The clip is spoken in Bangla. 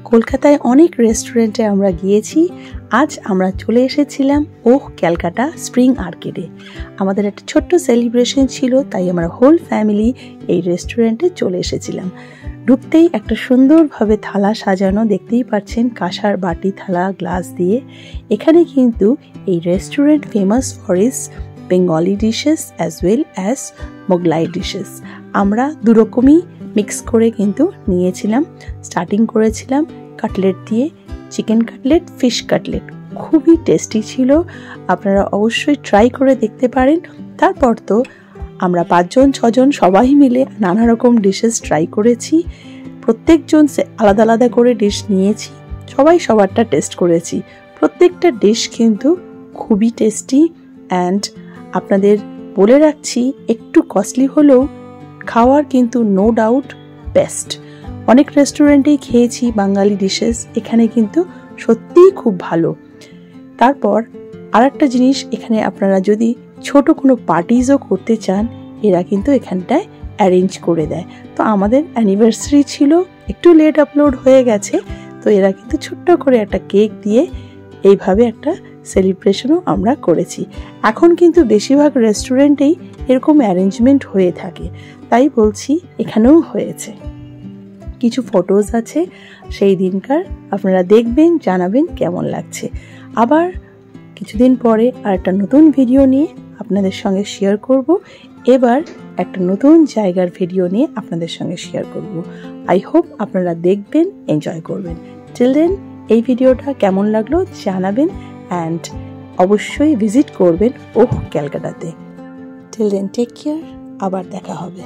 কলকাতায় অনেক রেস্টুরেন্টে আমরা গিয়েছি। আজ আমরা চলে এসেছিলাম ওহ ক্যালকাটা স্প্রিং আর্কেডে। আমাদের একটা ছোট্ট সেলিব্রেশন ছিল, তাই আমরা হোল ফ্যামিলি এই রেস্টুরেন্টে চলে এসেছিলাম। ঢুকতেই একটা সুন্দরভাবে থালা সাজানো, দেখতেই পাচ্ছেন কাঁসার বাটি, থালা, গ্লাস দিয়ে। এখানে কিন্তু এই restaurant famous for is Bengali dishes as well as Mughlai dishes. আমরা দুরকমই মিক্স করে কিন্তু নিয়েছিলাম। স্টার্টিং করেছিলাম কাটলেট দিয়ে, চিকেন কাটলেট, ফিশ কাটলেট, খুবই টেস্টি ছিল। আপনারা অবশ্যই ট্রাই করে দেখতে পারেন। তারপর তো আমরা 5-6 জন সবাই মিলে নানা রকম ডিশেস ট্রাই করেছি। প্রত্যেকজন আলাদা আলাদা করে ডিশ নিয়েছি, সবাই সবারটা টেস্ট করেছি। প্রত্যেকটা ডিশ কিন্তু খুবই টেস্টি অ্যান্ড আপনাদের বলে রাখছি, একটু কস্টলি হলেও খাওয়ার কিন্তু নো ডাউট বেস্ট। অনেক রেস্টুরেন্টেই খেয়েছি বাঙালি ডিশেস, এখানে কিন্তু সত্যিই খুব ভালো। তারপর আর একটা জিনিস, এখানে আপনারা যদি ছোট কোনো পার্টিজও করতে চান, এরা কিন্তু এখানটায় অ্যারেঞ্জ করে দেয়। তো আমাদের অ্যানিভার্সারি ছিল, একটু লেট আপলোড হয়ে গেছে, তো এরা কিন্তু ছোট্ট করে একটা কেক দিয়ে এইভাবে একটা সেলিব্রেশনও আমরা করেছি। এখন কিন্তু বেশিরভাগ রেস্টুরেন্টেই এরকম অ্যারেঞ্জমেন্ট হয়ে থাকে, তাই বলছি এখানেও হয়েছে। কিছু ফটোজ আছে সেই দিনকার, আপনারা দেখবেন, জানাবেন কেমন লাগছে। আবার কিছুদিন পরে আর একটা নতুন ভিডিও নিয়ে আপনাদের সঙ্গে শেয়ার করব। এবার একটা নতুন জায়গার ভিডিও নিয়ে আপনাদের সঙ্গে শেয়ার করব। আই হোপ আপনারা দেখবেন, এনজয় করবেন। টিল দেন এই ভিডিওটা কেমন লাগলো জানাবেন অ্যান্ড অবশ্যই ভিজিট করবেন ওহ ক্যালকাটাতে। টিল দেন টেক কেয়ার, আবার দেখা হবে।